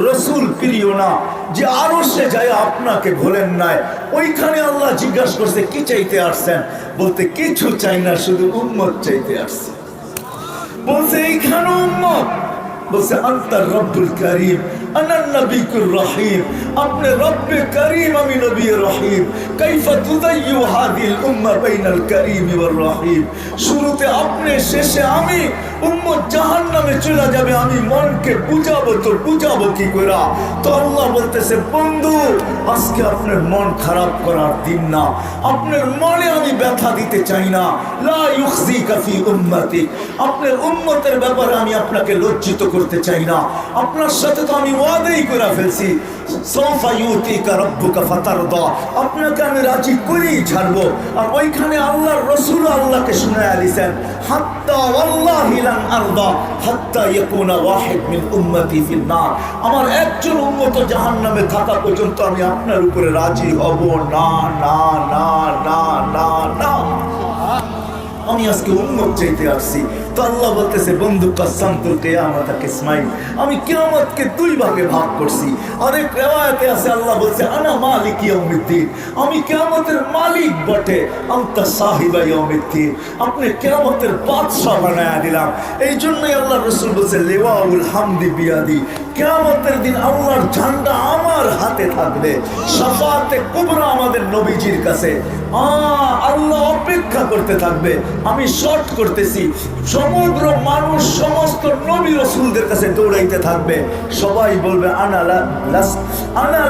রসুল প্রিয় না যে আরো সে যায় আপনাকে ভোলেন নাই। ওইখানে আল্লাহ জিজ্ঞাসা করছে কি চাইতে আসছেন, বলতে কিছু চাই না, শুধু উম্মত চাইতে আসছে। বলছে এইখানে উম্মত, বলছে আনতার রব্বুল করিম আনান নবিকুর রহিম, আপনি রব্বে করিম আমি নবী রহিম। কাইফা তুদাইয়ু হাদিল উম্মাহ বাইনাল করিম ওয়ার রহিম। শুরুতে আপনি, শেষে আমি, উম্মত জাহান্নামে চলে যাবে, আমি মনকে বুঝাবো, তো বুঝাবো কি করে? তো আল্লাহ বলতেছে বন্ধু আজকে আপনার মন খারাপ করার দিন না, আপনার মনে আমি ব্যথা দিতে চাই না। লা ইউখজিকা ফি উম্মতি, আপনার উম্মতের ব্যাপারে আমি আপনাকে লজ্জিত করতে চাই না। আপনার সাথে তো আমি ওয়াদাই করে ফেলছি, সাউফা ইউতিকা রাব্বুকা ফাতারদা, আপনাকে আমি রাজি করেই ছাড়বো। আর ওইখানে আল্লাহর রাসূল আল্লাহকে শুনায়া দিয়েছেন হাত্তা ওয়াল্লাহি লান আরদা হাত্তা ইয়াকুনা ওয়াহিদ মিন উম্মতি ফিন নার, আমার একজন উম্মত জাহান্নামে থাকা পর্যন্ত আমি আপনার উপরে রাজি হব না, না না না না না। আমি আজকে উম্মত চাইতে আসছি। তো আল্লাহ বলতেছে বন্ধু কাসামতুল কিয়ামাতা কিসমাইন, আমি কিয়ামতকে দুই ভাগে ভাগ করছি। আরেক রিওয়ায়াতে আছে আল্লাহ বলছে আনা মালিক ইয়াউমিদ্দিন, আমি কিয়ামতের মালিক বটে। আনতা সাহিবা ইয়াউমিদ্দিন, আপনি কিয়ামতের বাদশা বানায়া দিলাম। এই জন্যই আল্লাহ রাসূল বলছে লিওয়াউল হামদি বিয়াদি, কিয়ামতের দিন আল্লাহর ঝান্ডা আমার হাতে থাকবে। শাফাআতে কুবরা আমাদের নবীজির কাছে আল্লাহ অপেক্ষা করতে থাকবে। আমি শর্ট করতেছি, সমগ্র মানুষ সমস্ত নবী রাসূলদের কাছে দৌড়াইতে থাকবে। সবাই বলবে আনা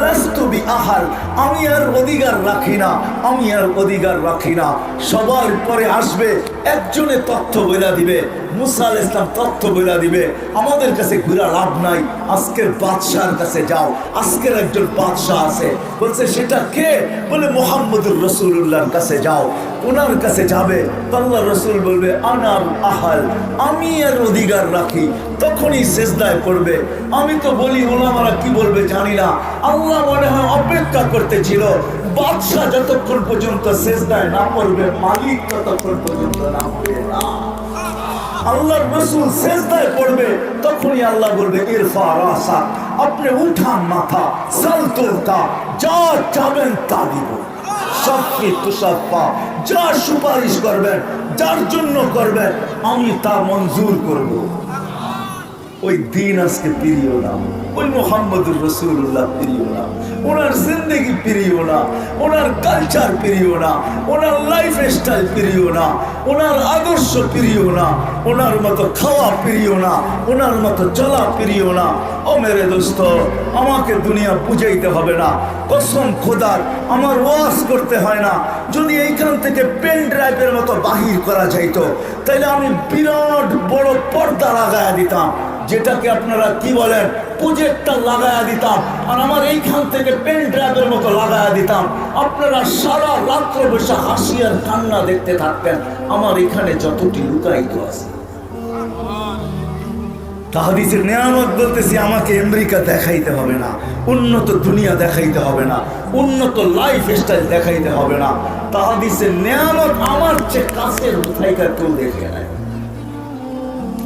লাস্তু বিআহাল, আমি আর অধিকার রাখি না, আমি আর অধিকার রাখি না। সবার পরে আসবে একজনে তথ্য বলে দিবে, মুসা আলাইহিস সালাম তথ্য বলে দিবে। আমাদের কাছে ঘুরা লাভ নাই, আজকের বাদশার কাছে যাও। আজকের একজন বাদশা আছে, বলছে সেটা কে? বলে মুহাম্মদুর রাসূলুল্লাহর কাছে যাও। ওনার কাছে যাবে, আল্লাহ রাসূল বলবে আনাল আহাল, আমি আর অধিকার রাখি। তখনই সেজদায় পড়বে। আমি তো বলি ওলামারা কি বলবে জানি না, আল্লাহ মনে হয় অপেক্ষা করতেছিল বাদশা যতক্ষণ পর্যন্ত সেজদায় না পড়বে, মালিক ততক্ষণ পর্যন্ত না পড়বে না। আল্লাহর রাসূল সেজদায় পড়বে, তখনই আল্লাহ বলবে ইরফা রাসাক, আপনি উঠান মাথা, সালতুলকা, যা চাবেন তা দিব। সাফি তুসাফা, যা সুপারিশ করবেন, যার জন্য করবেন আমি তা মঞ্জুর করব। ওই দিন আজকে প্রিয় না, ওই মুহাম্মদুর রাসূলুল্লাহ প্রিয় না, ওনার জিন্দেগি প্রিয় না, ওনার কালচার প্রিয় না, ওনার লাইফ স্টাইল প্রিয় না, ওনার আদর্শ প্রিয় না, ওনার মতো খাওয়া প্রিয় না, ওনার মতো চলা প্রিয় না। ও মেরে দোস্ত, আমাকে দুনিয়া বুঝাইতে হবে না, কসম খোদার আমার ওয়াজ করতে হয় না। যদি এইখান থেকে পেন ড্রাইভের মতো বাহির করা যাইতো, তাইলে আমি বিরাট বড় পর্দা লাগায়া দিতাম, যেটাকে আপনারা কি বলেন প্রজেক্টর লাগায়া দিতাম, আর আমার এইখান থেকে পেন ড্রাইভের মতো লাগায়া দিতাম। আপনারা সারা রাত্র বসে হাসি আর কান্না দেখতে থাকতেন। আমার এখানে যতটি লুকায়িত আছে, তাহাদিসের নিয়ামত বলতেছি, আমাকে আমেরিকা দেখাইতে হবে না, উন্নত দুনিয়া দেখাইতে হবে না, উন্নত লাইফ স্টাইল দেখাইতে হবে না। তাহাদিসের নিয়ামত আমার চেয়ে কাছের উঠাইকার কেউ দেখে নাই।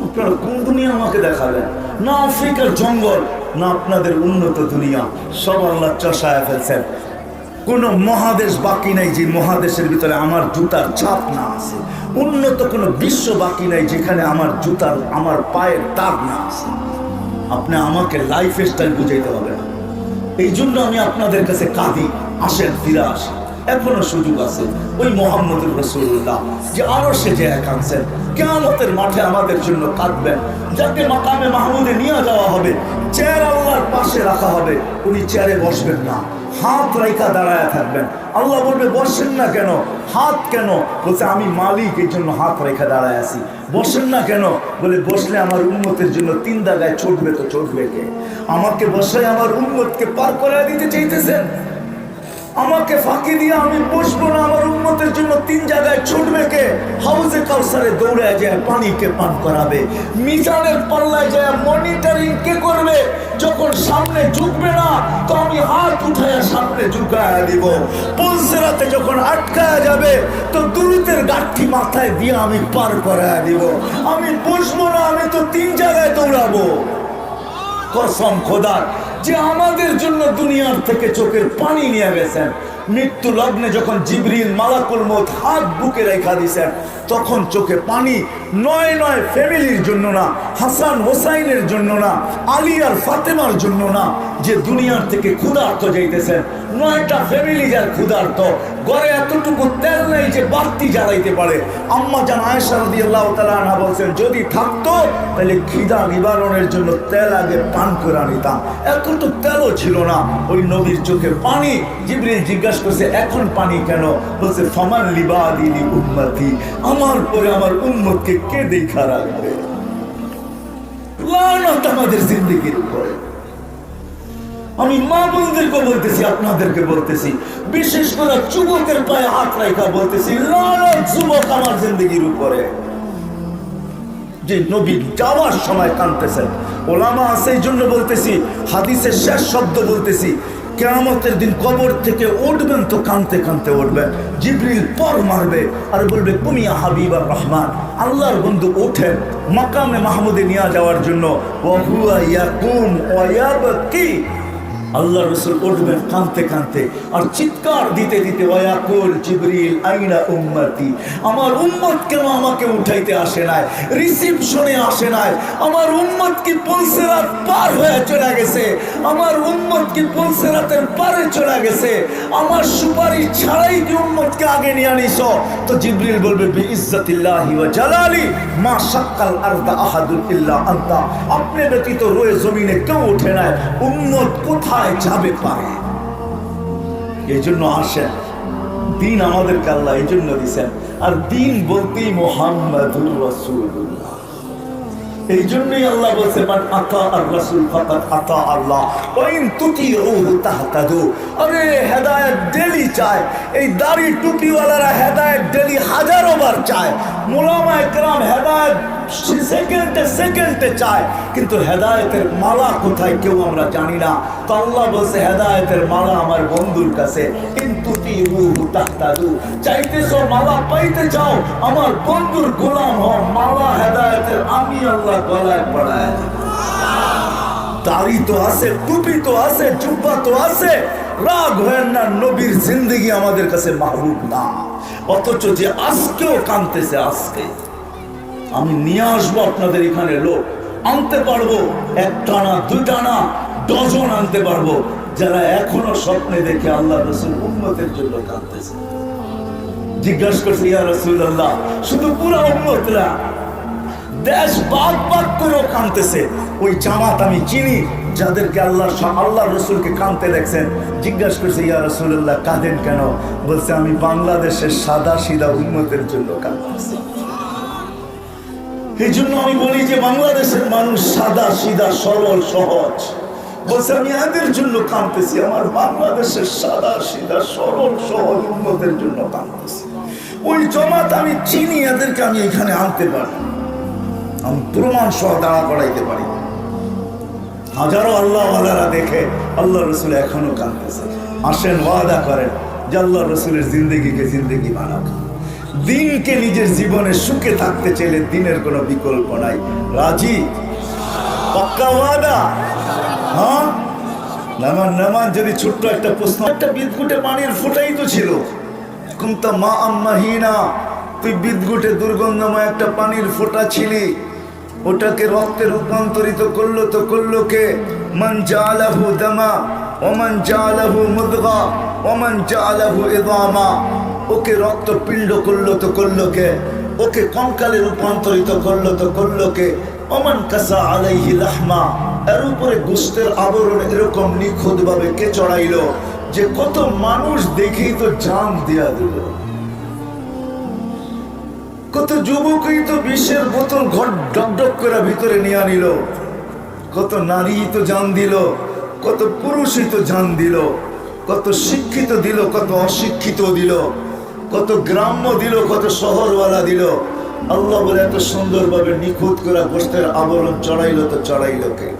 আপনারা কোন দুনিয়া আমাকে দেখাবেন? না আফ্রিকার জঙ্গল, না আপনাদের উন্নত দুনিয়া, সব আল্লাহ চষায় ফেলছেন। কোন মহাদেশ বাকি নাই যে মহাদেশের ভিতরে আমার জুতার ছাপ না আছে। উন্নত কোন বিশ্ব বাকি নাই যেখানে আমার জুতার, আমার পায়ের দাগ না আছে। আপনি আমাকে লাইফ স্টাইল বুঝাইতে হবে না। এই জন্য আমি আপনাদের কাছে কাঁদি, আসেন ফিরে আসেন, এখনো সুযোগ আছে। ওই মুহাম্মদুর রাসূলুল্লাহ যে আরো সে যে একাংশের কিয়ামতের মাঠে আমাদের জন্য কাঁদবেন, যাকে মাকামে মাহমুদে নিয়ে যাওয়া হবে, চেয়ার আল্লাহর পাশে রাখা হবে, উনি চেয়ারে বসবেন না, হাত রাইখা দাঁড়ায় থাকবেন। আল্লাহ বলবে বসেন না কেন? হাত কেন? বলছে আমি মালিক, এই জন্য হাত রেখা দাঁড়ায় আছি। বসেন না কেন? বলে বসলে আমার উম্মতের জন্য 3 জায়গায় ছুটবে, তো ছুটবে কে? আমাকে বসায় আমার উম্মতকে পার করে দিতে চাইতেছেন? আমাকে ফাঁকি দিয়ে আমি বসবো না, আমার উম্মতের জন্য 3 জায়গায় ছুটবে কে? হাউজে কাউসারে দৌড়ে যায় পানিকে পান করাবে, মিজানের পাল্লায় যায় মনিটরিং কে করবে? যখন সামনে ঝুঁকবে না, তো আমি হাত উঠায় সামনে ঝুঁকায় দিব। পুলসেরাতে যখন আটকায় যাবে, তো দুরুতের গাঠি মাথায় দিয়ে আমি পার করায় দিব। আমি বসবো না, আমি তো 3 জায়গায় দৌড়াবো। কসম খোদার যে আমাদের জন্য দুনিয়ার থেকে চোখের পানি নিয়ে গেছেন। মৃত্যু লগ্নে যখন জিবরিল মালাকুল মউত হাত বুকে রেখা দিয়েছেন, তখন চোখে পানি নয় ফ্যামিলির জন্য না, হাসান হোসাইনের জন্য না, আলী আর ফাতেমার জন্য না, যে দুনিয়ার থেকে ক্ষুধার্ত যাইতেছেন। 9টা ফ্যামিলি যার ক্ষুধার্ত, ঘরে এতটুকু তেল নেই যে বাতি জ্বালাইতে পারে। আম্মা জান আয়েশা রাদিয়াল্লাহু তাআলা আনহা বলছেন, যদি থাকতো তাহলে খিদা নিবারণের জন্য তেল আগে পান করে নিতাম। এতটুকু তেলও ছিল না। ওই নবীর চোখের পানি, জিবরিল জিজ্ঞাসা করছে, এখন পানি কেন? বলছে, ফামান লিবাদি লি উম্মতি, আমার পরে আমার উম্মতকে কে দেখা রাখবে? লানত আমাদের জিন্দেগির উপরে। আমি মা বোনদেরকে বলতেছি, আপনাদেরকে বলতেছি, বিশেষ করে যুবকের পায়ে হাত রাখা বলতেছি, লানত যুবক আমার জিন্দেগির উপরে। যে নবী যাওয়ার সময় কাঁদতেছেন, ওলামা আছে এই জন্য বলতেছি, হাদিসের শেষ শব্দ বলতেছি, কিয়ামতের দিন কবর থেকে উঠবেন তো কাঁদতে কাঁদতে উঠবেন। জিবরিল পর মারবে আর বলবে, কুমিয়া হাবিবার রহমান, আল্লাহর বন্ধু ওঠেন মাকামে মাহমুদে নিয়ে যাওয়ার জন্য। ওয়া হুয়া ইয়াকুম ওয়া ইয়াবকি, আল্লাহ রাসূল উঠবেন কাঁদতে কাঁদতে আর চিৎকার দিতে দিতে, ওয়াকুল জিবরিল আইনা উম্মতি, আমার উম্মত কেন আমাকে উঠাইতে আসে নাই, রিসিপশনে আসে নাই? আমার উম্মত কি পুলসিরাত পার হয়ে চলে গেছে? আমার উম্মত কি পুলসিরাতের পারে চলে গেছে? আমার সুপারিশ ছাড়াই কি উম্মতকে আগে নিয়ে আনিছো? তো জিবরিল বলবে, বিইজ্জাতিল্লাহি ওয়া জালালি মা শাক্কাল আরদা আহাদুন ইল্লা আনতা, আপনি ব্যতীত রয়ে জমিনে কেউ ওঠে নাই। উম্মত কোথায় যাবে পারে? এই জন্য আসেন, দিন আমাদেরকে আল্লাহ এই জন্য দিচ্ছেন। আর দিন বলতেই মুহাম্মাদুর রাসূলুল্লাহ। এই জন্যই আল্লাহ বলছে, মান আতা আর রাসূল ফাকাদ আতা আল্লাহ ওয়া ইন তুতিউহু তাহতাদু। আরে হেদায়েত ডেলি চায়, এই দাড়ি টুপিওয়ালারা হেদায়েত ডেলি হাজারো বার চায়, উলামায়ে কেরাম হেদায়েত সেকেন্ডে সেকেন্ডে চায়, কিন্তু হেদায়েতের মালা কোথায় কেউ আমরা জানি না। তো আল্লাহ বলছে, হেদায়েতের মালা আমার বন্ধুর কাছে। ইন তুতিউহু তাহতাদু, চাইতেছো মালা পাইতে চাও, আমার বন্ধুর গোলাম হও, মালা হেদায়েতের আমি আল্লাহ গলায় পড়ায়। দাড়ি তো আছে, টুপি তো আছে, জুব্বা তো আছে, রাগ হয় না, নবীর জিন্দেগি আমাদের কাছে মাহবুব না। অথচ যে আজকেও কাঁদতেছে, আজকে আমি নিয়ে আসবো আপনাদের এখানে লোক, আনতে পারবো, একটা না দুইটা না, ডজন আনতে পারবো, যারা এখনো স্বপ্নে দেখে আল্লাহ রাসূল উম্মতের জন্য কাঁদতেছে। জিজ্ঞাসা করছে, ইয়া রাসূলুল্লাহ, শুধু পুরো উম্মতরা দেশ বাদ বাদ করেও কাঁদতেছে? ওই জামাত আমি চিনি যাদেরকে আল্লাহ রসুলকে কাঁদতে দেখছেন। জিজ্ঞাসা করছে, ইয়া রাসূলুল্লাহ, কাঁদেন কেন? বলছে, আমি বাংলাদেশের সাদা সিধা উম্মতের জন্য কাঁদতেছি। এই জন্য আমি বলি যে বাংলাদেশের মানুষ সাদা সিধা সরল সহজ। বলছে, আমি এদের জন্য কাঁদতেছি, আমার বাংলাদেশের সাদা সিধা সরল সহজ উম্মতের জন্য কাঁদতেছি। ওই জামাত আমি চিনি, এদেরকে আমি এখানে আনতে পারি, আমি প্রমাণ সহ দাঁড়া করাইতে পারি। হাজারো আল্লাহওয়ালারা দেখে আল্লাহ রসুল এখনো কাঁদতেছে। আসেন, ওয়াদা করেন যে আল্লাহ রসুলের জিন্দগিকে জিন্দগি বানাবো। দিনকে নিজের জীবনে সুখে থাকতে চাইলে দিনের কোনো বিকল্প নাই। রাজি? পাক্কা ওয়াদা? হ্যাঁ, নামান যদি ছোট্ট একটা প্রশ্ন, একটা বিদ্যুটে পানির ফোঁটাই তো ছিল, কুনতা মা আম্মাহিনা, তুই বিদ্যুটে দুর্গন্ধময় একটা পানির ফোঁটা ছিলি, ওটাকে রক্তে রূপান্তরিত করলো কে? মান জাআলাহু দামা ওয়া মান জাআলাহু মুদগা ওয়া মান জাআলাহু ইদামা, ওকে রক্ত পিণ্ড করলো কে? ওকে কঙ্কালে রূপান্তরিত করলো কে? ওমান কাসা আলাইহি লাহমা, এর উপরে গোশতের আবরণ এরকম নিখুঁত ভাবে কে চড়াইলো যে কত মানুষ দেখেই তো জান দিয়া দিল। কত যুবকই তো বিষের বোতল ঘর ডক করে ভিতরে নিয়ে আনিল, কত নারী তো জান দিল, কত পুরুষই তো জান দিল, কত শিক্ষিত দিল, কত অশিক্ষিত দিল, কত গ্রাম্য দিল, কত শহরওয়ালা দিল। আল্লাহ বলে, এত সুন্দরভাবে নিখুঁত করে গোশতের আবরণ চড়াইলো তো চড়াইলো কে?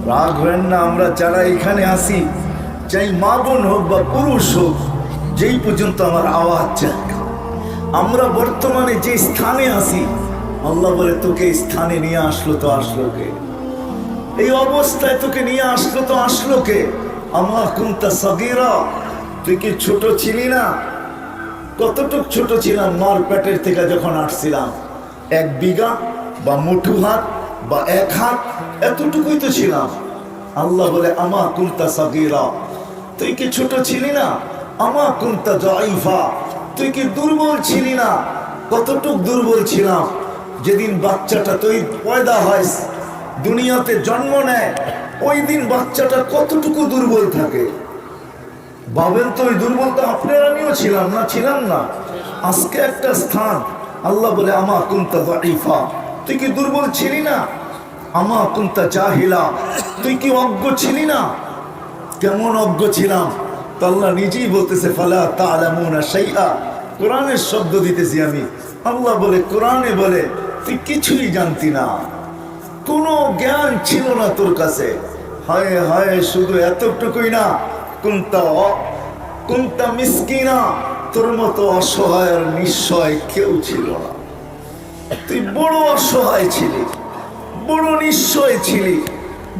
রাগ হয় না, আমরা যারা এখানে আসি, চাই মা বোন হোক বা পুরুষ হোক, যেই পর্যন্ত আমার আওয়াজ যায়, আমরা বর্তমানে যে স্থানে আসি, আল্লাহ বলে, তোকে স্থানে নিয়ে আসলো তো আসলো কে? এই অবস্থায় তোকে নিয়ে আসলো তো আসলো কে? আমা কুনতা সাগীরা, তুই কি ছোট ছিলি না? কতটুক ছোট ছিলাম মার পেটের থেকে যখন আসছিলাম? 1 বিঘা বা মুঠু হাত বা 1 হাত, এতটুকুই তো ছিলাম। আল্লাহ বলে আমা কুনতা সাগীরা, তুই কি ছোট ছিলি না? আমা কুনতা যায়ফা, তুই কি দুর্বল ছিলি না? কতটুক দুর্বল ছিলাম? যেদিন বাচ্চাটা তুই পয়দা হয়, দুনিয়াতে জন্ম নেয়, ওই দিন বাচ্চাটা কতটুকু দুর্বল থাকে ভাবেন তো। ওই দুর্বলতা আপনার আমিও ছিলাম না, ছিলাম না? আজকে একটা স্থান। আল্লাহ বলে আমা কুনতা যায়ফা, তুই কি দুর্বল ছিলি না? আমা কুনতা জাহিলা, তুই কি অজ্ঞ ছিলি না? কেমন অজ্ঞ ছিলাম? তো আল্লাহ নিজেই বলতেছে ফালা তা'লামুনা শাইআ, কোরআনের শব্দ দিতেছি আমি। আল্লাহ বলে, কোরআনে বলে তুই কিছুই জানতি না, কোনো জ্ঞান ছিল না তোর কাছে। হায় হায়, শুধু এতটুকুই না, কুনতা মিসকিনা, তোর মতো অসহায় আর নিঃসহায় কেউ ছিল না। তুই বড় অসহায় ছিলি, বড় নিঃসহায় ছিলি।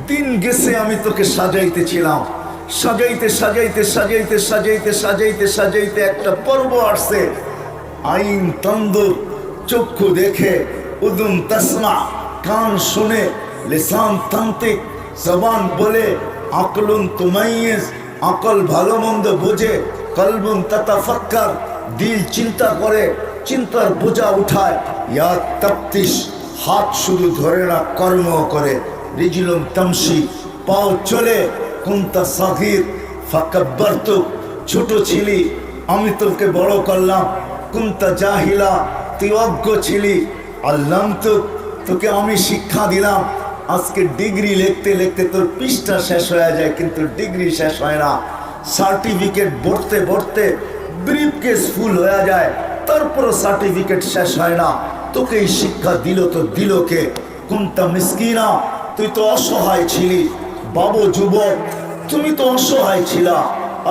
দিন গেছে আমি তোকে সাজাইতেছিলাম, সাজাইতে সাজাইতে সাজাইতে সাজাইতে সাজাইতে সাজাইতে একটা পর্ব আসছে। আইন তন্দুর, চক্ষু দেখে, উদুন তাসমা, কান শুনে, লিসান তান্ত্রিক, জবান বলে, আকলুন তুমাইয়িজ, আকল ভালো মন্দ বোঝে, কলবুন তাতাফাক্কার, দিল চিন্তা করে, চিন্তার বোঝা উঠায়, ইয়া তাফতিশ, হাত শুধু ধরে না কর্ম করে, রিজলুন তামশি, পাও চলে, কুনতা সাগীর ফাকাব্বারতুক, ছোট ছিলি আমি তোকে বড় করলাম। কুনতা জাহিলা, তুই অজ্ঞ ছিলি, আল্লামতুক, তোকে আমি শিক্ষা দিলাম। আজকে ডিগ্রি লিখতে লিখতে তোর পৃষ্ঠা শেষ হয়ে যায়, কিন্তু ডিগ্রি শেষ হয় না। সার্টিফিকেট ভরতে ভরতে ব্রিফকেস ফুল হয়ে যায়, তারপরও সার্টিফিকেট শেষ হয় না। তোকে এই শিক্ষা দিল তো দিল কে? কুনতা মিসকিনা, তুই তো অসহায় ছিলি। বাবু যুবক, তুমি তো অসহায় ছিলা,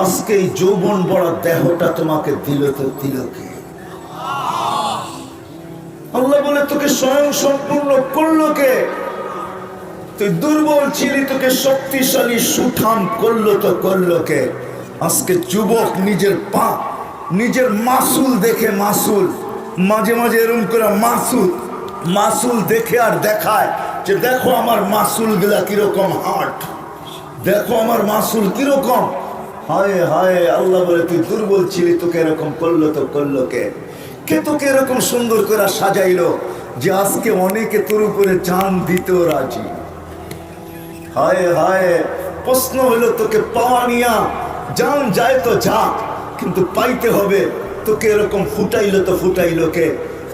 আজকে এই যৌবন বড় দেহটা তোমাকে দিল তো দিল কে? আল্লাহ বলে তোকে স্বয়ং সম্পূর্ণ করলো কে? তুই দুর্বল ছিলি, তোকে শক্তিশালী সুঠাম করলো তো করলো কে? আজকে যুবক নিজের পা, নিজের মাসুল দেখে, মাসুল মাঝে মাঝে এরকম করে মাসুল দেখে আর দেখায় যে দেখো আমার মাসুল গুলা কিরকম হাট, দেখো আমার মাসুল কিরকম। হায় হায়, আল্লাহ বলে তুই দুর্বল ছিলি, তোকে এরকম করলো তো করলো কে? কে তোকে এরকম সুন্দর করে সাজাইলো যে আজকে অনেকে তোর উপরে জান দিতেও রাজি? হায় হায়, প্রশ্ন হলো তোকে পাওয়া নিয়া, জান যায় তো যা, কিন্তু পাইতে হবে। তোকে এরকম ফুটাইলো তো ফুটাইলো কে?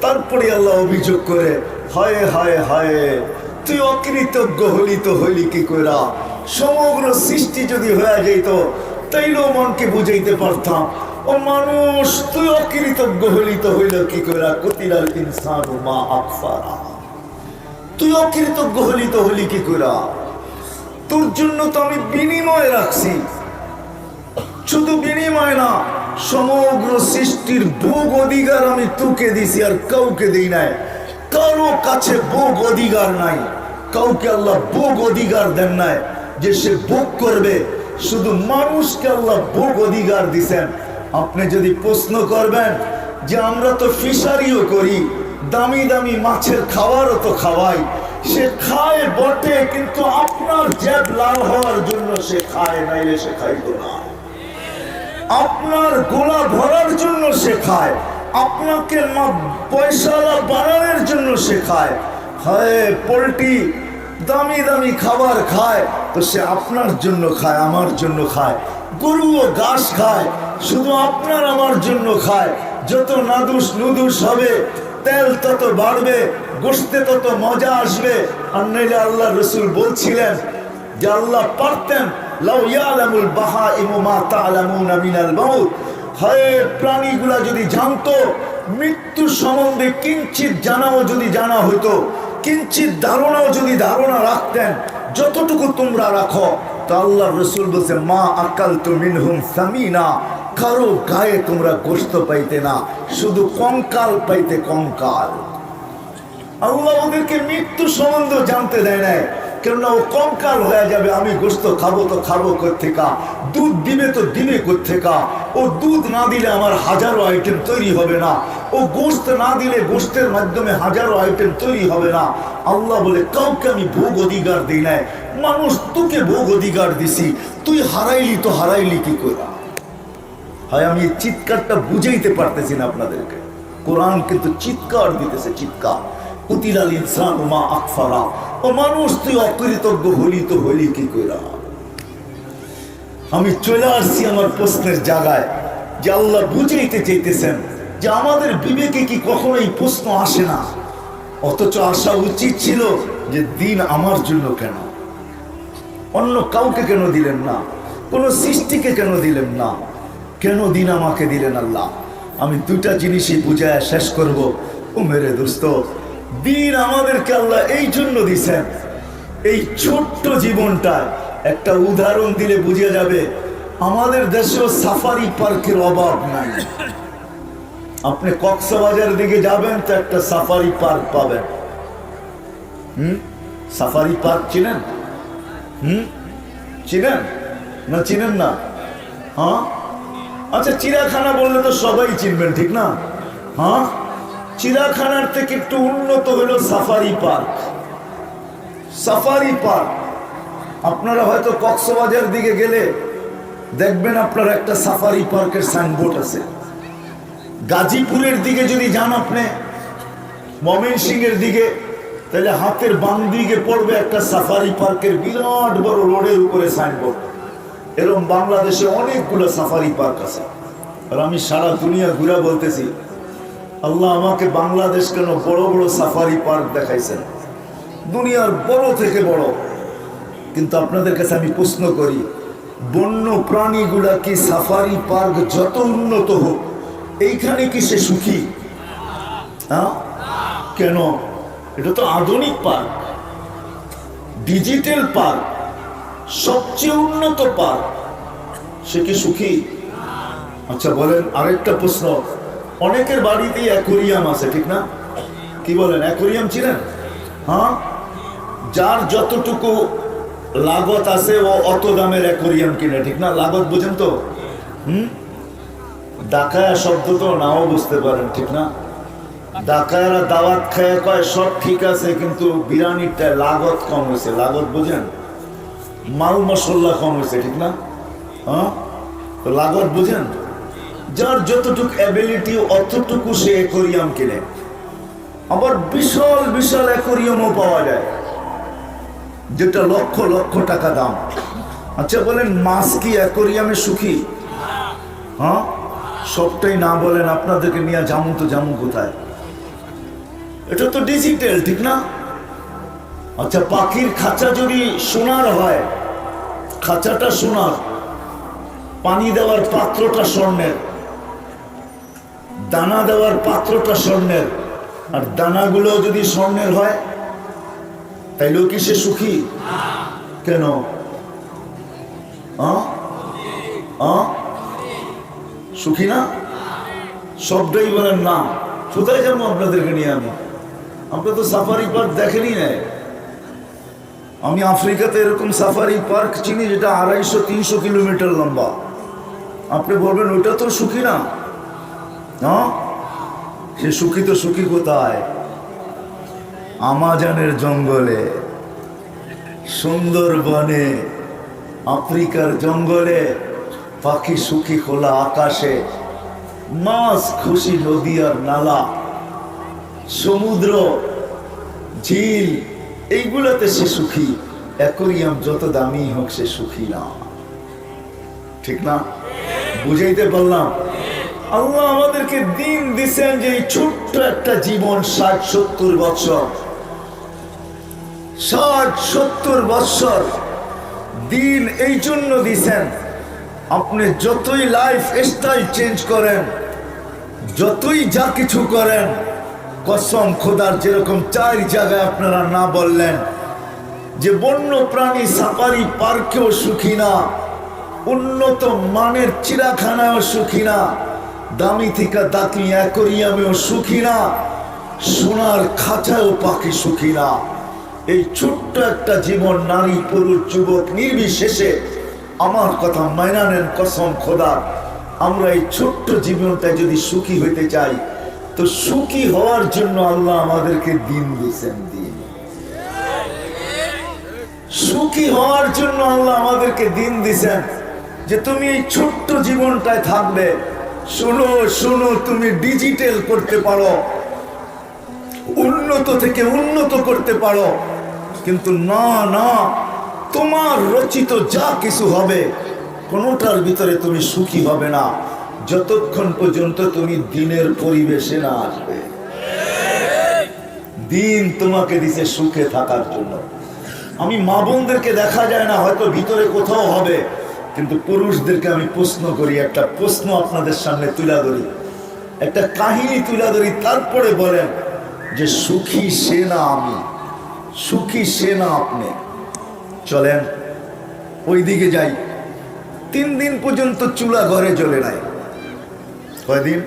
তারপরে আল্লাহ অভিযোগ করে, হায় হায় হায়, তুই অকৃতজ্ঞ হলি তো হইলি কি কইরা? সমগ্র সৃষ্টি যদি হয়ে যাইত তাইলেও মনকে বুঝাইতে পারতাম, ও মানুষ তুই অকৃতজ্ঞ হলি তো হইল কি কইরা? কুতিলাল ইনসানু মা আকফারা, তুই অকৃতজ্ঞ হলি তো হলি কি কইরা? তোর জন্য তো আমি বিনিময় রাখছি, শুধু বিনিময় না, সমগ্র সৃষ্টির ভোগ অধিকার আমি তোকে দিছি আর কাউকে দেই নাই। কারো কাছে ভোগ অধিকার নাই, কাউকে আল্লাহ ভোগ অধিকার দেন নাই যে সে ভোগ করবে। শুধু মানুষকে আল্লাহ ভোগ অধিকার দিছেন। আপনি যদি প্রশ্ন করবেন যে আমরা তো ফিশারিও করি, দামি দামি মাছের খাবারও তো খাওয়াই, সে খায় বটে, কিন্তু আপনার জেব লাল হওয়ার জন্য সে খায়, নাইলে সে খাইতো না। আপনার গোলা ভরার জন্য সে খায়, আপনাকে পয়সাওয়ালা বানানোর জন্য সে খায়। হয় পোল্ট্রি দামি দামি খাবার খায় তো সে আপনার জন্য খায়, আমার জন্য খায়। গরুও ঘাস খায়, শুধু আপনার আমার জন্য খায়। যত নাদুস নুদুস হবে, তেল তত বাড়বে, গোশতে তত মজা আসবে। আর নাইলে আল্লাহ রসুল বলছিলেন যে আল্লাহ পারতেন, লাউ ইয়ালামুল বাহাইমু মা তা'লামুনা মিনাল মাউত, হয় প্রাণীগুলা যদি জানতো মৃত্যু সম্বন্ধে কিঞ্চিত জানাও, যদি জানা হইতো, কিঞ্চিত ধারণাও যদি ধারণা রাখতেন যতটুকু তোমরা রাখো, তা আল্লাহ রসুল বলছে মা আকালতু মিনহুম সামিনা, কারো গায়ে তোমরা গোশত পাইতে না, শুধু কঙ্কাল পাইতে, কঙ্কাল। আল্লাহ ওদেরকে মৃত্যু সম্বন্ধে জানতে দেয় নাই, কেননা ও কঙ্কাল হয়ে যাবে। আমি গোস্ত খাবো তো খাবো কোত্থেকা, দুধ দিবে তো দিবে কোত্থেকা। ও দুধ না দিলে আমার হাজারো আইটেম তৈরি হবে না, ও গোস্ত না দিলে গোস্তের মাধ্যমে হাজারো আইটেম তৈরি হবে না। আল্লাহ বলে কাউকে আমি ভোগ অধিকার দিই নাই, মানুষ তোকে ভোগ অধিকার দিছি, তুই হারাইলি তো হারাইলি কি করে? হয় আমি এই চিৎকারটা বুঝাইতে পারতেছি না আপনাদেরকে। কোরআন কিন্তু চিৎকার দিতেছে, চিৎকার। কুতিলাল ইনসানু মা আকফারা, ও মানুষ তুই অকৃতজ্ঞ হলি তো হলি কি কইরা? আমি চলে আসছি আমার প্রশ্নের জায়গায়, যে আল্লাহ বুঝাইতে চাইতেছেন যে আমাদের বিবেকে কি কখনো এই প্রশ্ন আসে না? অথচ আসা উচিত ছিল যে দিন আমার জন্য কেন, অন্য কাউকে কেন দিলেন না, কোন সৃষ্টিকে কেন দিলেন না, কেন দিন আমাকে দিলেন আল্লাহ? আমি দুটা জিনিসই বুঝায় শেষ করব। ও মেরে দোস্ত, দিন আমাদেরকে আল্লাহ এই জন্য দিছেন। এই ছোট্ট জীবনটায় একটা উদাহরণ দিলে বুঝে যাবে, আমাদের দেশেও সাফারি পার্কের অভাব নাই। আপনি কক্সবাজার দিকে যাবেন তো একটা সাফারি পার্ক পাবেন। সাফারি পার্ক চিনেন? চিনেন না? চিনেন না? হ্যাঁ, আচ্ছা, চিড়িয়াখানা বললে তো সবাই চিনবেন, ঠিক না? হ্যাঁ, চিড়িয়াখানার থেকে একটু উন্নত হলো সাফারি পার্ক। সাফারি পার্ক আপনারা হয়তো কক্সবাজার দিকে গেলে দেখবেন আপনার একটা সাফারি পার্কের সাইনবোর্ড আছে। গাজীপুরের দিকে যদি যান আপনি, ময়মনসিংহের দিকে, তাহলে হাতের বাম দিকে পড়বে একটা সাফারি পার্কের বিরাট বড় রোডের উপরে সাইনবোর্ড। এরকম বাংলাদেশে অনেকগুলো সাফারি পার্ক আছে। আর আমি সারা দুনিয়া ঘুরে বলতেছি, আল্লাহ আমাকে বাংলাদেশ কেন বড় বড় সাফারি পার্ক দেখাইছেন, দুনিয়ার বড় থেকে বড়। কিন্তু আপনাদের কাছে আমি প্রশ্ন করি, বন্য প্রাণীগুলা কি সাফারি পার্ক যত উন্নত হোক এইখানে কি সে সুখী? হ্যাঁ, কেন? এটা তো আধুনিক পার্ক, ডিজিটাল পার্ক, সবচেয়ে উন্নত পার্ক, সে কি সুখী? আচ্ছা বলেন, আরেকটা প্রশ্ন, অনেকের বাড়িতেই অ্যাকোরিয়াম আছে, ঠিক না? কি বলেন, অ্যাকোরিয়াম ছিলেন? হ্যাঁ, যার যতটুকু লাগত আছে ও অত দামের অ্যাকোরিয়াম কিনে, ঠিক না? লাগত বুঝেন তো? ডাকায়া শব্দ তো নাও বুঝতে পারেন, ঠিক না? ডাকায়ারা দাওয়াত খায় কয় সব ঠিক আছে, কিন্তু বিরিয়ানিটা লাগত কম হয়েছে। লাগত বুঝেন? মাল মশলা কম হয়েছে, ঠিক না? হ্যাঁ, তো লাগত বুঝেন? যার যতটুকু অ্যাবিলিটি অতটুকু সে অ্যাকোরিয়াম কিনে। আবার বিশাল বিশাল অ্যাকোরিয়ামও পাওয়া যায় যেটা লক্ষ লক্ষ টাকা দাম। আচ্ছা বলেন, মাছ কি অ্যাকোরিয়ামে সুখী? হ্যাঁ, সবটাই না বলেন, আপনাদেরকে নিয়ে জামু তো জামু কোথায়? এটা তো ডিজিটাল, ঠিক না? আচ্ছা, পাখির খাঁচা যদি সোনার হয়, খাঁচাটা সোনার, পানি দেওয়ার পাত্রটা স্বর্ণের, দানা দেওয়ার পাত্রটা স্বর্ণের, আর দানাগুলো যদি স্বর্ণের হয়, তাইলেও কি সে সুখী? কেন? সুখী না? সবটাই বলেন না। কোথায় যাবো আপনাদেরকে নিয়ে? আপনারা তো সাফারি পার্ক দেখেনি না। আমি আফ্রিকাতে এরকম সাফারি পার্ক চিনি যেটা 250-300 কিলোমিটার লম্বা। আপনি বলবেন ওইটা তো সুখী না? হ্যাঁ, সে সুখী তো সুখী কোথায়? আমাজনের জঙ্গলে, সুন্দরবনে, আফ্রিকার জঙ্গলে পাখি সুখী খোলা আকাশে, মাছ খুশি নদী আর নালা, সমুদ্র, ঝিল, এইগুলোতে সে সুখী। অ্যাকোরিয়াম যত দামি হোক সে সুখী না, ঠিক না? বুঝাইতে পারলাম? আল্লাহ আমাদেরকে দিন দিচ্ছেন যে এই ছোট্ট একটা জীবন, 60-70 বছর, 60-70 বছর দিন এই জন্য দিচ্ছেন। আপনি যতই লাইফ স্টাইল চেঞ্জ করেন, যতই যা কিছু করেন, কসম খোদার, যেরকম 4 জায়গায় আপনারা না বললেন যে বন্য প্রাণী সাফারি পার্কেও সুখী না, উন্নত মানের চিড়িয়াখানায়ও সুখী না, দামি থেকে দামি অ্যাকোরিয়ামেও সুখী না, সোনার খাঁচায়ও পাখি সুখী না। এই ছোট্ট একটা জীবন, নারী পুরুষ যুবক নির্বিশেষে, আমার কথা মাইনা নেন কসম খোদা, আমরা এই ছোট্ট জীবনটায় যদি সুখী হইতে চাই, তো সুখী হওয়ার জন্য আল্লাহ আমাদেরকে দিন দিয়েছেন। দিন সুখী হওয়ার জন্য আল্লাহ আমাদেরকে দিন দিয়েছেন, যে তুমি এই ছোট্ট জীবনটায় থাকবে। শুনো শুনো, তুমি ডিজিটাল করতে পারো, উন্নত থেকে উন্নত করতে পারো, কিন্তু না না, তোমার রচিত যা কিছু হবে কোনোটার ভিতরে তুমি সুখী হবে না যতক্ষণ পর্যন্ত তুমি দিনের পরিবেশে না আসবে। দিন তোমাকে দিছে সুখে থাকার জন্য। আমি মা বোনদেরকে দেখা যায় না, হয়তো ভিতরে কোথাও হবে, কিন্তু পুরুষদেরকে আমি প্রশ্ন করি, একটা প্রশ্ন আপনাদের সামনে তুলে ধরি, একটা কাহিনী তুলে ধরি, তারপরে বলেন যে সুখী সে না আমি, সুখী সে না আপনি। চলেন ওই দিকে যাই। 3 দিন পর্যন্ত চুলা ঘরে জ্বলে নাই। কয়দিন?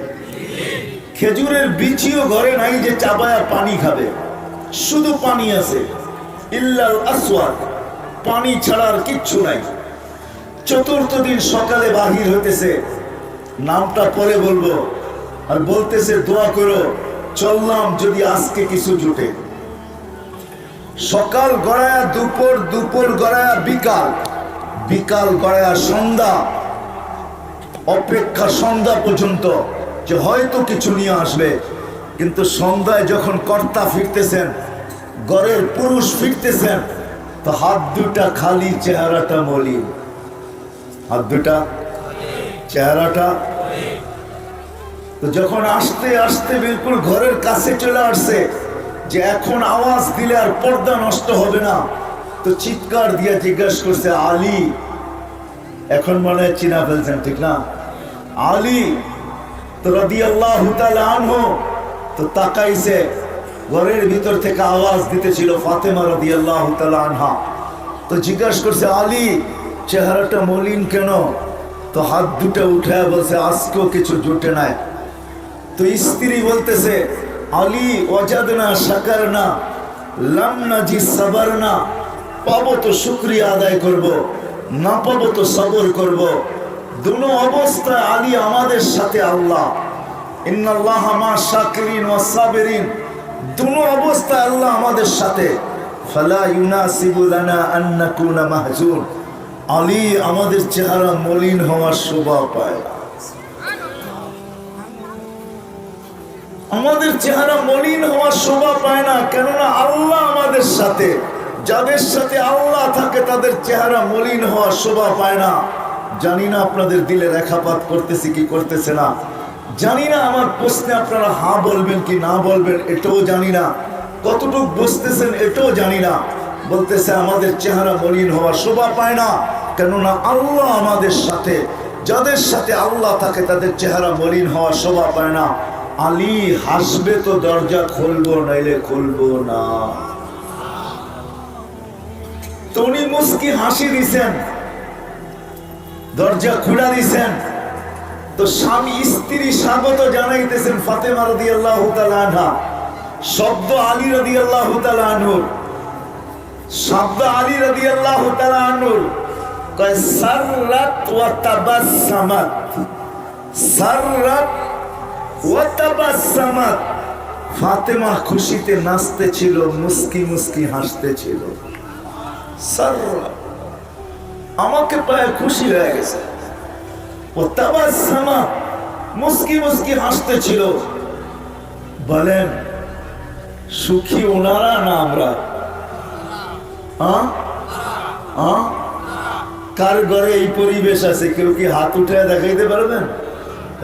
খেজুরের বিচিও ঘরে নাই যে চাবায়া পানি খাবে, শুধু পানি আছে, ইল্লাল আসওয়াদ, পানি ছাড়ার কিচ্ছু নাই। 4th দিন সকালে বাহির হইতেছে, নামটা পরে বলবো, আর বলতেছে দোয়া করো, চললাম যদি আজকে কিছু জুটে। সকাল গড়ায়া দুপুর, দুপুর গড়ায়া বিকাল, বিকাল গড়ায়া সন্ধ্যা, অপেক্ষা সন্ধ্যা পর্যন্ত যে হয়তো কিছু নিয়ে আসবে। কিন্তু সন্ধ্যায় যখন কর্তা ফিরতেছেন, ঘরের পুরুষ ফিরতেছেন, তো হাত দুটা খালি, চেহারাটা মলিন। হাত দুটা, চেহারাটা। তো যখন আস্তে আস্তে বিলকুল ঘরের কাছে চলে আসছে, যে এখন আওয়াজ দিলে আর পর্দা নষ্ট হবে না, তো চিৎকার দিয়ে জিজ্ঞাসা করছে, আলী। এখন মনে হয় চিনা ফেলছেন, ঠিক না? আলী তো রাদিয়াল্লাহু তাআলা আনহু, তো তাকাইছে, ঘরের ভিতর থেকে আওয়াজ দিতেছিল ফাতেমা রাদিয়াল্লাহু তাআলা আনহা। তো জিজ্ঞাসা করছে, আলী চেহারাটা মলিন কেন? তো হাত দুটো উঠায় বলছে, আজকেও কিছু জুটে নাই। তো স্ত্রী বলতেছে, আলী ওয়াজাদনা শাকারনা লাম নাজি সাবারনা, পাবো তো শুকরিয়া আদায় করব, না পাবো তো সবর করব। দুনো অবস্থায় আলী আমাদের সাথে আল্লাহ, ইন্নাল্লাহা মা শাকিরিন ওয়া সাবিরিন, দুনো অবস্থায় আল্লাহ আমাদের সাথে। ফালা ইউনাসিবু লানা আন নাকুনা মাহজুন, আলী আমাদের চেহারা মলিন হওয়ার শোভা পায় না, আমাদের চেহারা মলিন হওয়ার শোভা পায় না, কেননা আল্লাহ আমাদের সাথে। যাদের সাথে আল্লাহ থাকে তাদের চেহারা মলিন হওয়ার শোভা পায় না। জানি না আপনাদের দিলে রেখাপাত করতেছি কি করতেছে না, জানি না আমার প্রশ্নে আপনারা হ্যাঁ বলবেন কি না বলবেন এটাও জানি না, কতটুকু বুঝতেছেন এটাও জানি না। বলতেছে আমাদের চেহারা মলিন হওয়ার শোভা পায় না, কেননা আল্লাহ আমাদের সাথে। যাদের সাথে আল্লাহ থাকে তাদের চেহারা মলিন হওয়ার শোভা পায় না। আলী হাসবে তো দরজা খুলবো, নাইলে খুলবো না। তো উনি মুস্কি হাসি দিছেন, দরজা খুলা দিছেন। তো স্বামী স্ত্রী স্বাগত জানাইতেছেন ফাতেমা রাদিয়াল্লাহু তাআলা আনহা। শব্দ আলী রাদিয়াল্লাহু তাআলা আনহুর, শব্দ আলী রাদিয়াল্লাহু তাআলা আনহুর। কয় সাররাত ওয়া তাবাসসামাত, সাররাত ওয়া তাবাসসামাত। ফাতেমা খুশিতে নাচতেছিল, মুস্কি মুস্কি হাসতেছিল। সাররাত, আমাকে পায় খুশি হয়ে গেছে। ও তাবাসসামাত, মুস্কি মুস্কি হাসতেছিল। বলেন সুখী ওনারা না আমরা? কার ঘরে এই পরিবেশ আছে? কেউ কি হাত উঠে দেখাইতে পারবেন?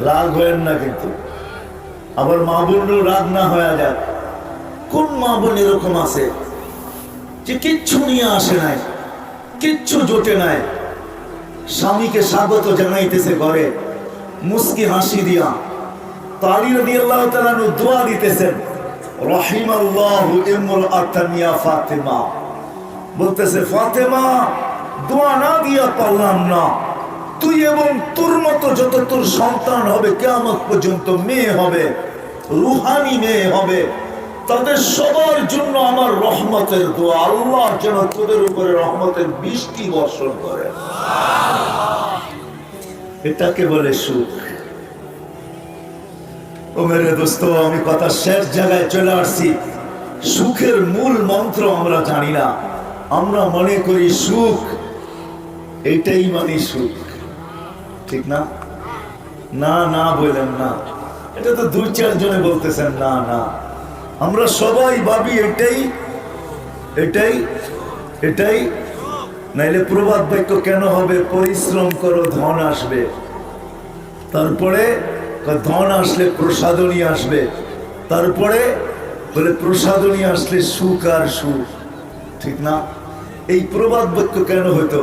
রাগ হয়েন না কিন্তু, আবার মা বোনও রাগ না হয়ে যায়। কোন মা বোন এরকম আছে যে কিচ্ছু নিয়ে আসে নাই, কিচ্ছু জোটে নাই, স্বামীকে স্বাগত জানাইতেছে ঘরে মুস্কি হাসি দিয়া। তো আলী রাদিয়াল্লাহু তাআলা দোয়া দিতেছেন, রাহিমাল্লাহু ইমরাতান ইয়া ফাতেমা। বলতেছে ফাতেমা, দোয়া না দিয়া পারলাম না, তুই এবং তোর মতো যত তোর সন্তান হবে কিয়ামত পর্যন্ত মেয়ে হবে, রুহানি মেয়ে হবে, তাদের সবার জন্য আমার রহমতের দোয়া, আল্লাহ যেন তোদের উপরে রহমতের বৃষ্টি বর্ষণ করে। এটাকে বলে সুখ। ও মেরে দোস্ত, আমি কথা শেষ জায়গায় চলে আসছি। সুখের মূল মন্ত্র আমরা জানি না। আমরা মনে করি সুখ এইটাই মানে সুখ, ঠিক না? না না বললেন না, এটা তো দুই চার জনে বলতেছেন না না। আমরা সবাই ভাবি এটাই এটাই এটাই। নাইলে প্রবাদ বাক্য কেন হবে? পরিশ্রম করো ধন আসবে, তারপরে ধন আসলে প্রসাদনী আসবে, তারপরে বলে প্রসাদনী আসলে সুখ আর সুখ, ঠিক না? এই প্রবাদ বাক্য কেন হইতো?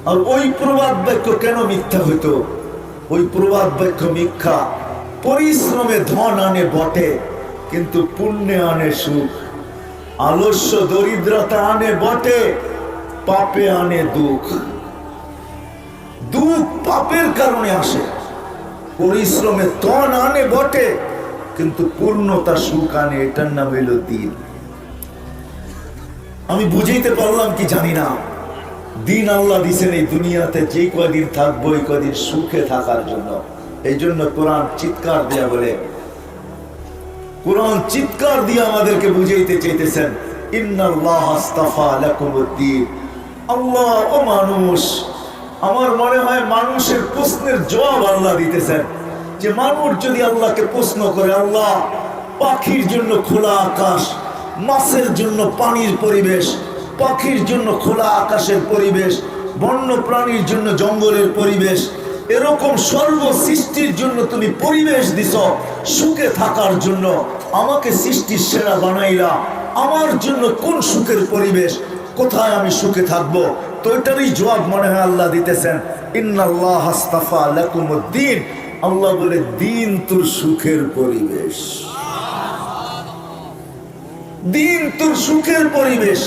আর ওই প্রবাদ বাক্য কেন মিথ্যা হইতো? ওই প্রবাদ বাক্য মিথ্যা। পরিশ্রমে ধন আনে বটে, কিন্তু পুণ্যে আনে সুখ। আলস্য দরিদ্রতা আনে বটে, পাপে আনে দুঃখ। দুঃখ পাপের কারণে আসে। পরিশ্রমে ধন আনে বটে, কিন্তু পূর্ণতা সুখ আনে। এটার নাম হইল দিন। আমি বুঝাইতে পারলাম কি জানি না। দিন আল্লাহ দিছেন এই দুনিয়াতে, যে কদিন থাকবো এই কদিন সুখে থাকার জন্য। এই জন্য কোরআন চিৎকার দিয়া বলে, কোরআন চিৎকার দিয়ে আমাদেরকে বুঝাইতে চাইতেছেন, ইন্নাল্লাহ আস্তাফা লাকুমুদ্দিন। আল্লাহ ও মানুষ, আমার মনে হয় মানুষের প্রশ্নের জবাব আল্লাহ দিতেছেন। যে মানুষ যদি আল্লাহকে প্রশ্ন করে, আল্লাহ পাখির জন্য খোলা আকাশ, মাছের জন্য পানির পরিবেশ, পাখির জন্য খোলা আকাশের পরিবেশ, বন্য প্রাণীর জন্য জঙ্গলের পরিবেশ, এরকম সর্ব সৃষ্টির জন্য তুমি পরিবেশ দিছ সুখে থাকার জন্য, আমাকে সৃষ্টির সেরা বানাইলা, আমার জন্য কোন সুখের পরিবেশ, কোথায় আমি সুখে থাকবো? তো এটারই জবাব মনে হয় আল্লাহ দিতেছেন, ইন্নাল্লাহ আস্তাফা লাকুমুদ্দিন। আল্লাহ বলে দিন তোর সুখের পরিবেশ, দিন তোর সুখের পরিবেশ।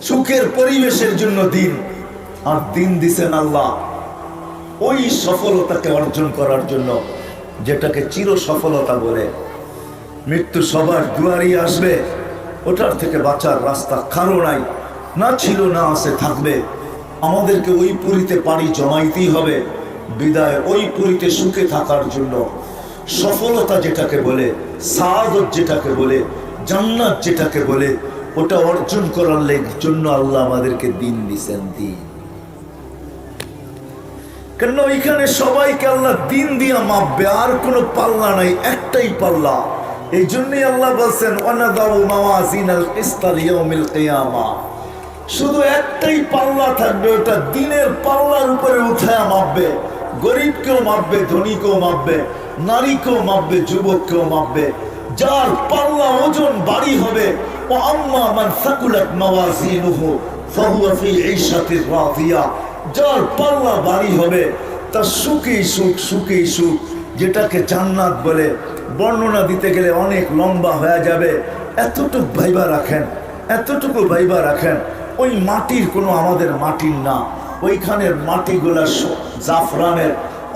সুখের পরিবেশের জন্য দিন। আর দিন দিছেন আল্লাহ ওই সফলতাকে অর্জন করার জন্য যেটাকে চির সফলতা বলে। মৃত্যু সবার দুয়ারই আসবে, ওটার থেকে বাঁচার রাস্তা কারো নাই, না ছিল না আছে থাকবে। আমাদেরকে ওই পুরীতে পাড়ি জমাইতেই হবে, বিদায় ওই পুরীতে সুখে থাকার জন্য। সফলতা যেটাকে বলে, সাআদত যেটাকে বলে, জান্নাত যেটাকে বলে, ওটা অর্জন করার জন্য আল্লাহ আমাদেরকে দিন দিছেন। দিন কেন? এখানে সবাইকে আল্লাহ দিন দিয়া মাপবে, আর কোনো পাল্লা নাই, একটাই পাল্লা। এই জন্যই আল্লাহ বলছেন, ওয়ানাদাউ মাওয়াজিনাল কিসতা লিয়াউমিল কিয়ামাহ। শুধু একটাই পাল্লা থাকবে, ওটা দিনের পাল্লার উপরে উঠায়া মাপবে। গরিবকেও মাপবে, ধনীকেও মাপবে, নারীকেও মাপবে, যুবককেও মাপবে। যার পাল্লা ওজন ভারী হবে, ও আম্মা মান সাকুলাত মাওয়াজিনুহু ফাহুয়া ফি ঈশাতির রাদিয়া। যার পাল্লা ভারী হবে তার সুখেই সুখ, সুখেই সুখ, যেটাকে জান্নাত বলে। বর্ণনা দিতে গেলে অনেক লম্বা হয়ে যাবে। এতটুকু ভাইবা রাখেন, এতটুকু ভাইবা রাখেন, ওই মাটির কোনো আমাদের মাটির না। ওইখানের মাটিগুলা জাফরানের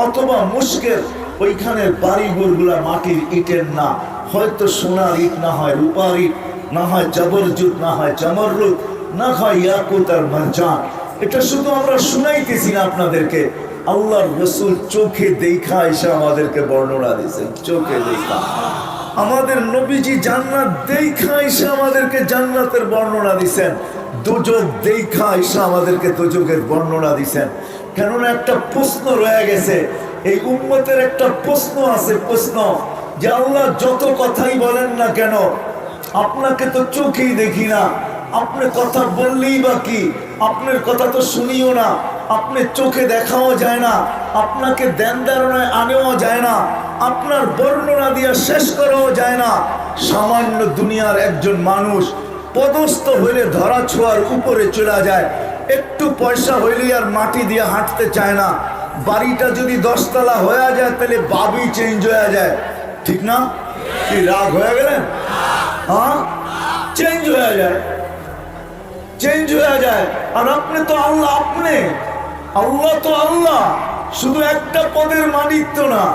অথবা মুস্কের, ওইখানের বাড়িঘরগুলা মাটির ইটের না। হয়তো সোনার ইট, না হয় রূপার ইট, না হয় জবরজুত, না হয় জমররুত, না হয় ইয়াকুত আর মারজান। এটা শুধু আমরা শুনাইতেছি না আপনাদেরকে, আল্লাহর রাসূল চোখে দেখা এসে আমাদেরকে বর্ণনা দিয়েছেন। চোখে দেখা আমাদের নবীজি জান্নাত দেখা এসে আমাদেরকে জান্নাতের বর্ণনা দিয়েছেন। দোজখ দেখা এসে আমাদেরকে দোজখের বর্ণনা দিয়েছেন। কেননা একটা প্রশ্ন রয়ে গেছে, এই উম্মতের একটা প্রশ্ন আছে, প্রশ্ন যে আল্লাহ যত কথাই বলেন না কেন, আপনাকে তো চোখেই দেখি না, আপনি কথা বললেই বা কি, আপনার কথা তো শুনিও না, আপনি চোখে দেখাও যায় না, আপনাকে ধ্যান ধারণায় আনেও যায় না, আপনার বর্ণনা দিয়ে শেষ করাও যায় না। সামান্য দুনিয়ার একজন মানুষ পদস্থ হইলে ধরা ছোঁয়ার উপরে চলে যায়, একটু পয়সা হইলে আর মাটি দিয়ে হাঁটতে চায় না। বাড়িটা যদি 10 তলা হয়ে যায় তাহলে বাবি চেঞ্জ হয়ে যায়, ঠিক না? কি রাগ হয়ে গেলেন? হ্যাঁ, চেঞ্জ হয়ে যায়, চেঞ্জ হয়ে যায়। আর আপনি তো আল্লাহ, আপনি আল্লাহ তো আল্লাহ, শুধু একটা পদের মালিক তো না।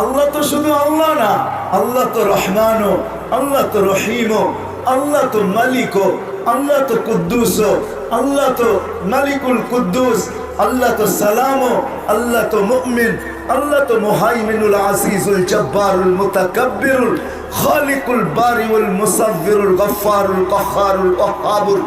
আল্লাহ তো শুধু আল্লাহ না, আল্লাহ তো রহমানও, আল্লাহ তো রহিম, আল্লাহ তো মালিক, আল্লাহ তো কুদ্দুস, আল্লাহ তো মালিকুল কুদ্দুস, আল্লাহ তো সালাম, আল্লাহ তো মুমিন, আল্লাহ তো মুহাইমিনুল আজিজুল জব্বারুল মুতাকাব্বিরুল খালিকুল বারিউল মুসাব্বিরুল গফফারুল কাহ্হারুল ওয়াহ্হাবুল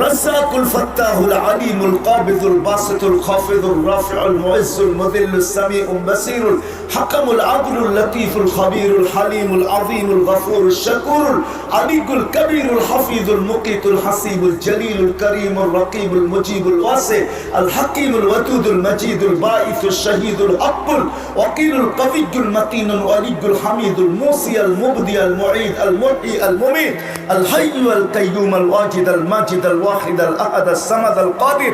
رزاق الفتاح العليم القابض الباسط الخافض الرافع المعز المذل السميع البصير الحكم العدل اللطيف الخبير الحليم العظيم الغفور الشكور العلي الكبير الحفيظ المقيت الحسيب الجليل الكريم الرقيب المجيب الواسع الحكيم الودود المجيد الباعث الشهيد الحق الوكيل القوي المتين الولي الحميد الموصي المبدي المعيد المحيي المميت الحي القيوم الواجد الماجد الواحد الأحد الصمد القادر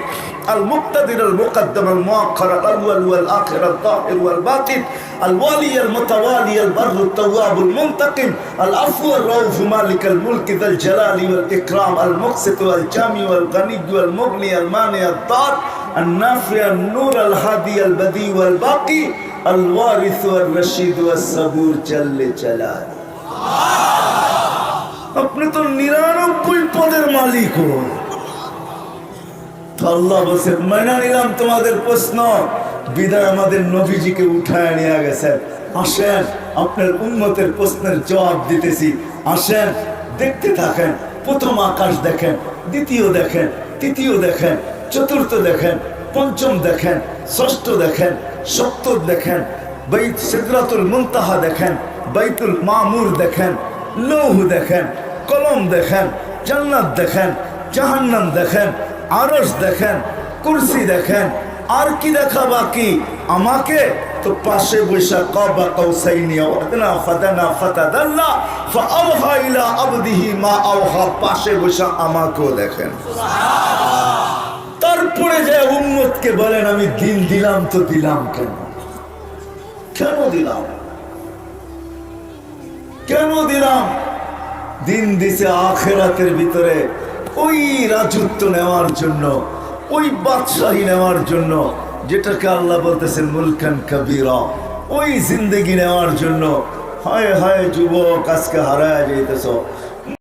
المقتدر المقدم المؤخر الأول والآخر الظاهر والباطن الوالي المتوالي البر التواب المنتقم العفو الرؤوف مالك الملك ذا الجلال والإكرام المقسط والجامع والغني والمغني المانع الضار النافع النور الهادي البديع والباقي الوارث والرشيد والصبور جل جلاله আপনি তো 99 পদের মালিক হন। আল্লাহ বলছে মেনে নিলাম তোমাদের প্রশ্ন, বিদায় আমাদের নবীজিকে উঠায় নিয়ে গেছেন। আসেন আপনার উম্মতের প্রশ্নের জবাব দিতেছি, আসেন দেখতে থাকেন। প্রথম আকাশ দেখেন, দ্বিতীয় দেখেন, তৃতীয় দেখেন, চতুর্থ দেখেন, পঞ্চম দেখেন, ষষ্ঠ দেখেন, সপ্তম দেখেন, বাইত সিদরাতুল মুনতাহা দেখেন, বাইতুল মামুর দেখেন, লৌহ দেখেন, কলম দেখেন, জান্নাত দেখেন, জাহান্নাম দেখেন, আরশ দেখেন, কুরসি দেখেন। আর কি দেখা বাকি? আমাকে তো পাশে বৈশা কাবা কাউসাইনি ওয়াদনা ফাদানা ফাতাদাল্লা ফাআওহা ইলা আবদিহি মা আওহা, পাশে বৈশা আমাকেও দেখেন। তারপরে যে উম্মতকে বলেন আমি দিন দিলাম, তো দিলাম কেন? কেন দিলাম? কেন দিলাম? দিন দিছে আখিরাতের ভিতরে ওই রাজত্ব নেওয়ার জন্য, ওই বাদশাহী নেওয়ার জন্য, যেটাকে আল্লাহ বলতেছেন মুলকান কাবীরা, ওই জিন্দেগি নেওয়ার জন্য। হায় হায় যুবক, আজকে হারায় যাইতেছ।